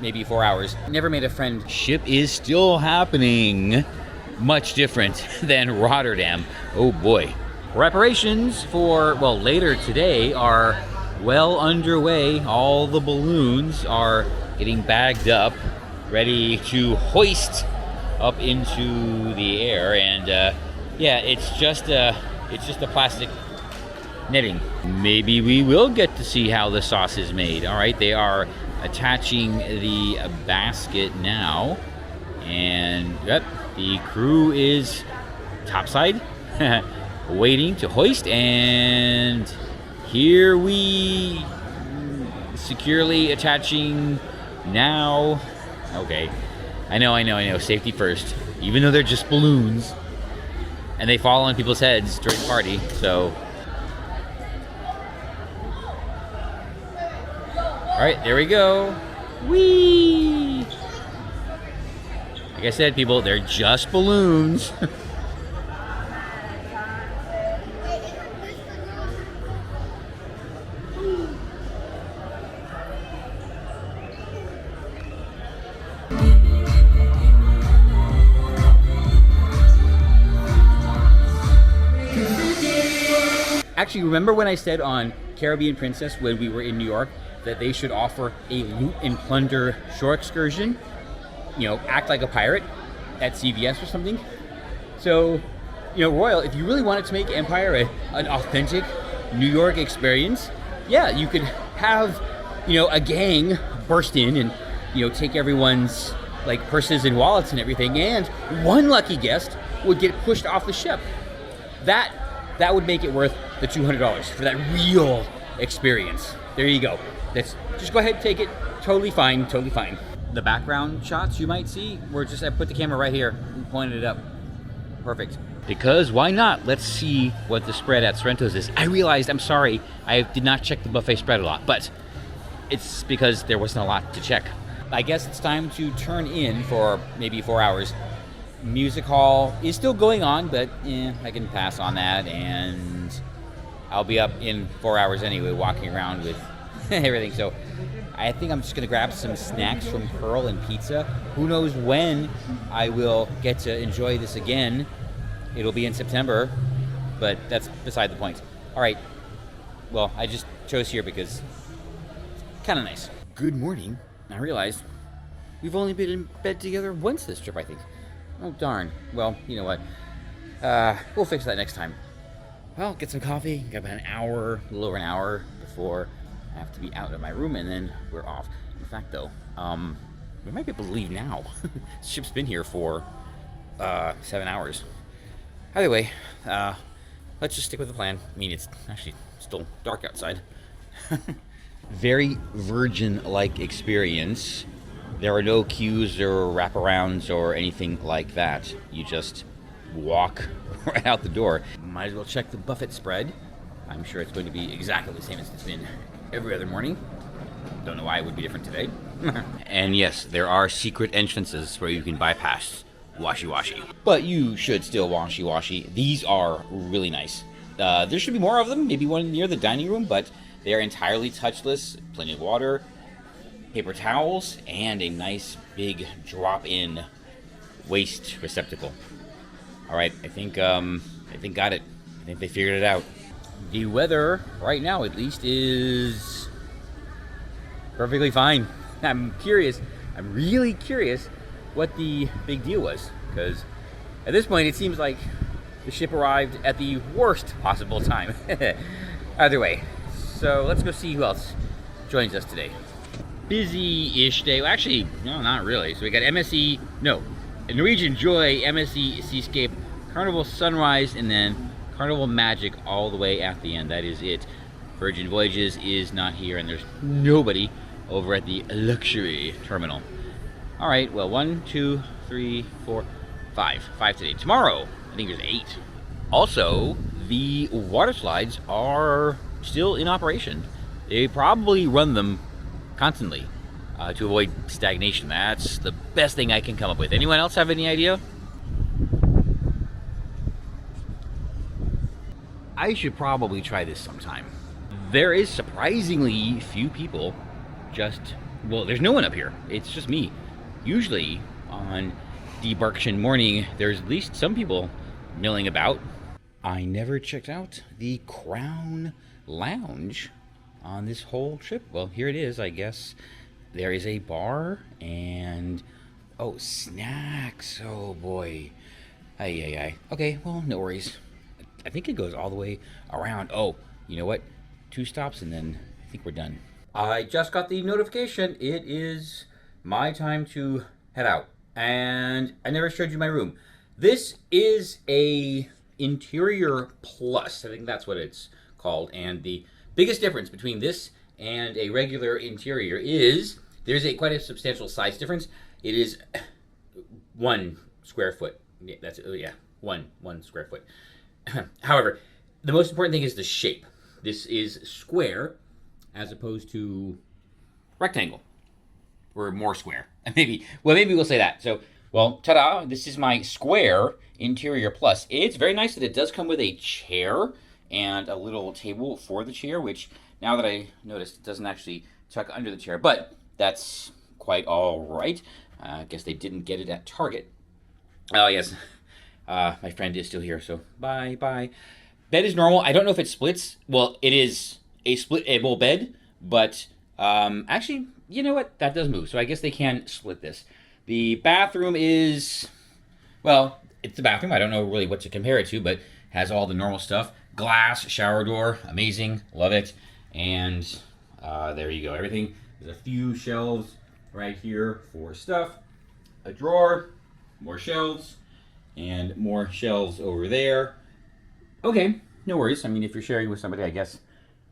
maybe 4 hours. Never made a friend. Ship is still happening. Much different than Rotterdam. Oh boy. Preparations for, well, later today are well underway. All the balloons are getting bagged up, ready to hoist up into the air. And yeah, it's just a plastic netting. Maybe we will get to see how the sauce is made. All right, they are attaching the basket now, and yep, the crew is topside waiting to hoist, and here we securely attaching now. Okay, I know, safety first, even though they're just balloons and they fall on people's heads during the party. So all right, there we go. Whee! Like I said, people, they're just balloons. Actually, remember when I said on Caribbean Princess when we were in New York that they should offer a loot and plunder shore excursion? You know, act like a pirate at CVS or something. So, you know, Royal, if you really wanted to make Empire an authentic New York experience, yeah, you could have, you know, a gang burst in and, you know, take everyone's like purses and wallets and everything, and one lucky guest would get pushed off the ship. That would make it worth the $200 for that real experience. There you go. Let's just go ahead and take it. Totally fine, totally fine. The background shots you might see, I put the camera right here and pointed it up. Perfect. Because why not? Let's see what the spread at Sorrento's is. I realized, I'm sorry, I did not check the buffet spread a lot, but it's because there wasn't a lot to check. I guess it's time to turn in for maybe 4 hours. Music hall is still going on, but I can pass on that, and I'll be up in 4 hours anyway, walking around with everything. So I think I'm just gonna grab some snacks from Pearl and pizza. Who knows when I will get to enjoy this again. It'll be in September, but that's beside the point. All right, well, I just chose here because it's kind of nice. Good morning. I realized we've only been in bed together once this trip, I think. Oh, darn. Well, you know what? We'll fix that next time. Well, get some coffee. Got about a little over an hour before I have to be out of my room, and then we're off. In fact, though, we might be able to leave now. This ship's been here for 7 hours. Either way, let's just stick with the plan. I mean, it's actually still dark outside. Very Virgin-like experience. There are no queues or wraparounds or anything like that. You just walk right out the door. Might as well check the buffet spread. I'm sure it's going to be exactly the same as it's been every other morning. Don't know why it would be different today. And yes, there are secret entrances where you can bypass washy-washy. But you should still washy-washy. These are really nice. There should be more of them, maybe one near the dining room, but they are entirely touchless, plenty of water, paper towels, and a nice big drop-in waste receptacle. All right, I think got it. I think they figured it out. The weather right now, at least, is perfectly fine. I'm really curious what the big deal was, because at this point it seems like the ship arrived at the worst possible time. Either way, so let's go see who else joins us today. Busy-ish day. Well, actually, no, not really. So we got Norwegian Joy, MSC Seascape, Carnival Sunrise, and then Carnival Magic all the way at the end. That is it. Virgin Voyages is not here, and there's nobody over at the luxury terminal. All right, well, 1, 2, 3, 4, 5. 5 today. Tomorrow, I think there's 8. Also, the water slides are still in operation. They probably run them constantly to avoid stagnation. That's the best thing I can come up with. Anyone else have any idea? I should probably try this sometime. There is surprisingly few people just well, there's no one up here. It's just me. Usually on debarkation morning, there's at least some people milling about. I never checked out the Crown Lounge on this whole trip. Well, here it is, I guess. There is a bar and, oh, snacks. Oh, boy. Ay. Okay, well, no worries. I think it goes all the way around. Oh, you know what? 2 stops and then I think we're done. I just got the notification. It is my time to head out. And I never showed you my room. This is a interior plus. I think that's what it's called. And the biggest difference between this and a regular interior is there's quite a substantial size difference. It is 1 square foot. Yeah, that's one square foot. However, the most important thing is the shape. This is square as opposed to rectangle, or more square. Maybe we'll say that. So, well, ta-da! This is my square interior plus. It's very nice that it does come with a chair and a little table for the chair, which now that I noticed, it doesn't actually tuck under the chair, but that's quite all right. I guess they didn't get it at Target. Oh, yes. My friend is still here, so bye. Bed is normal. I don't know if it splits. Well, it is a splitable bed, but actually, you know what? That does move, so I guess they can split this. The bathroom is, well, it's the bathroom. I don't know really what to compare it to, but has all the normal stuff. Glass, shower door, amazing, love it. And there you go. Everything, there's a few shelves right here for stuff. A drawer, more shelves, and more shelves over there. Okay, no worries. I mean, if you're sharing with somebody, I guess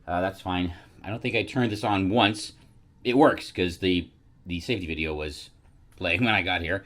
that's fine. I don't think I turned this on once. It works because the safety video was playing when I got here.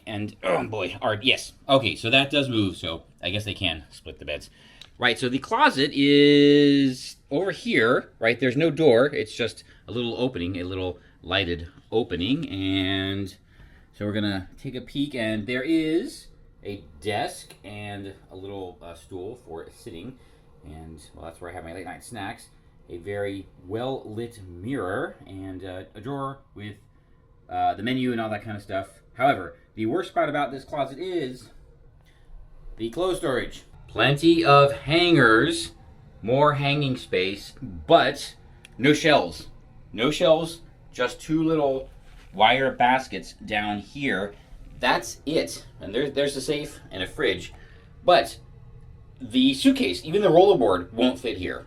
And, oh boy, art, yes. Okay, so that does move, so I guess they can split the beds. Right, so the closet is over here, right? There's no door. It's just a little opening, a little lighted opening. And so we're going to take a peek, and there is a desk and a little stool for sitting. And, well, that's where I have my late night snacks. A very well-lit mirror and a drawer with the menu and all that kind of stuff. However, the worst part about this closet is the clothes storage. Plenty of hangers, more hanging space, but no shelves. No shelves, just 2 little wire baskets down here. That's it. And there's a safe and a fridge. But the suitcase, even the rollerboard, won't fit here.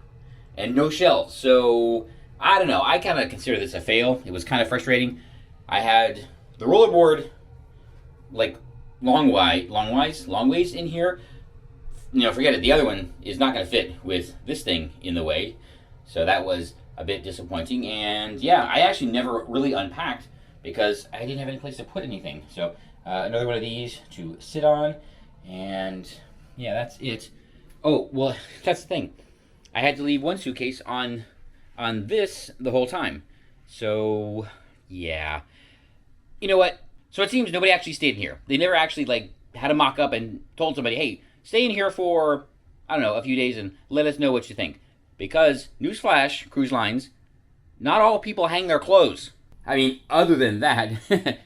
And no shelves. So, I don't know. I kind of consider this a fail. It was kind of frustrating. I had the rollerboard, like, long ways in here. You know, forget it. The other one is not going to fit with this thing in the way. So that was a bit disappointing. And yeah, I actually never really unpacked because I didn't have any place to put anything. So another one of these to sit on. And yeah, that's it. Oh, well, that's the thing. I had to leave one suitcase on this the whole time. So yeah. You know what? So it seems nobody actually stayed in here. They never actually, like, had a mock-up and told somebody, hey, stay in here for, I don't know, a few days and let us know what you think. Because, newsflash, cruise lines, not all people hang their clothes. I mean, other than that,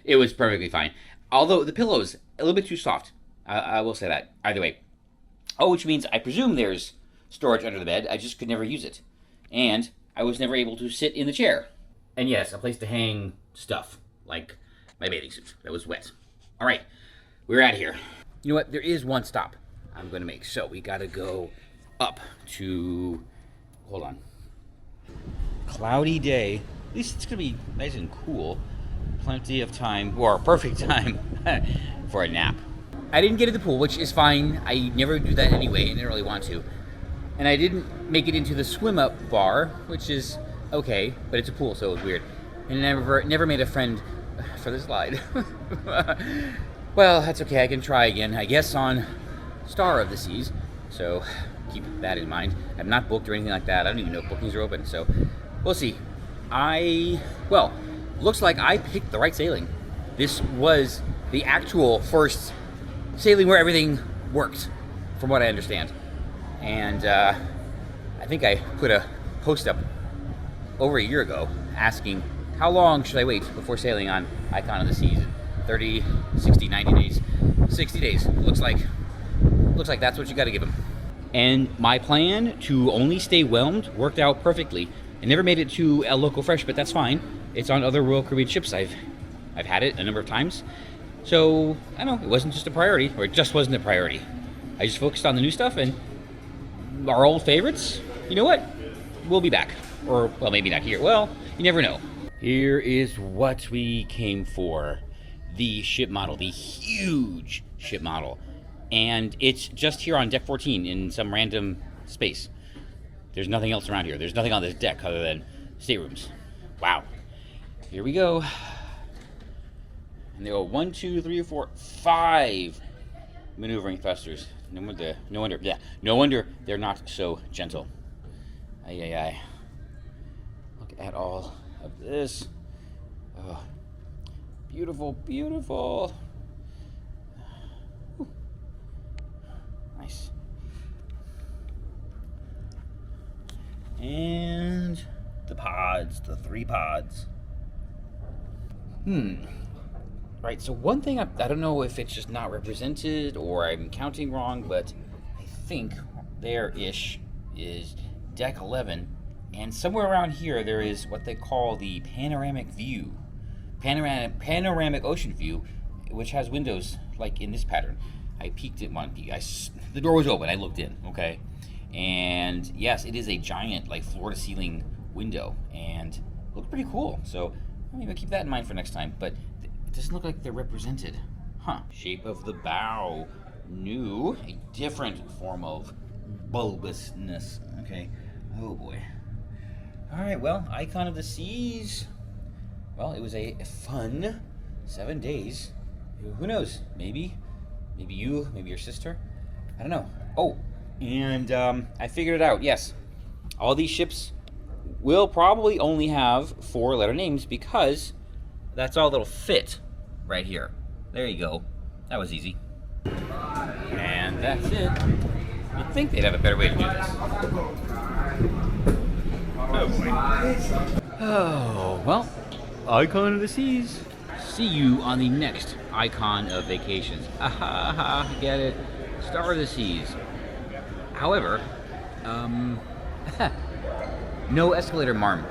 it was perfectly fine. Although the pillow's a little bit too soft. I will say that. Either way. Oh, which means I presume there's storage under the bed. I just could never use it. And I was never able to sit in the chair. And yes, a place to hang stuff, like my bathing suit that was wet. All right, we're out of here. You know what? There is one stop I'm going to make. So we got to go up to, hold on. Cloudy day. At least it's going to be nice and cool. Plenty of time, or perfect time, for a nap. I didn't get in the pool, which is fine. I never do that anyway, and didn't really want to. And I didn't make it into the swim-up bar, which is okay, but it's a pool, so it was weird. And never made a friend for the slide. Well, that's okay. I can try again, I guess, on Star of the Seas. So keep that in mind. I'm not booked or anything like that. I don't even know if bookings are open, so we'll see. Well, looks like I picked the right sailing. This was the actual first sailing where everything worked, from what I understand. And I think I put a post up over a year ago asking how long should I wait before sailing on Icon of the Seas? 30, 60, 90 days. 60 days. Looks like that's what you got to give them. And my plan to only stay whelmed worked out perfectly. I never made it to El Loco Fresh, but that's fine. It's on other Royal Caribbean ships. I've had it a number of times. So, I don't know, it wasn't just a priority, or it just wasn't a priority. I just focused on the new stuff, and our old favorites, you know what? We'll be back. Or, well, maybe not here. Well, you never know. Here is what we came for. The ship model, the huge ship model. And it's just here on deck 14 in some random space. There's nothing else around here. There's nothing on this deck other than staterooms. Wow. Here we go. And they go 1, 2, 3, 4, 5 maneuvering thrusters. No wonder they're not so gentle. Ay, ay, ay. Look at all of this. Oh, beautiful, beautiful. Whew. Nice. And the pods, the 3 pods. Right, so one thing, I don't know if it's just not represented or I'm counting wrong, but I think there-ish is deck 11, and somewhere around here there is what they call the panoramic view. Panoramic ocean view, which has windows like in this pattern. I peeked at one. The door was open, I looked in, okay? And yes, it is a giant, like, floor-to-ceiling window, and looked pretty cool, so maybe I'll keep that in mind for next time, but it doesn't look like they're represented. Huh. Shape of the bow. New. A different form of bulbousness. Okay. Oh boy. Alright, well, Icon of the Seas. Well, it was a fun 7 days. Who knows? Maybe you, maybe your sister. I don't know. Oh, and I figured it out. Yes. All these ships will probably only have 4-letter names because that's all that'll fit right here. There you go. That was easy. And that's it. You'd think they'd have a better way to do this. Oh boy. Oh, well, Icon of the Seas. See you on the next Icon of Vacations. Aha, get it. Star of the Seas. However, no escalator marm.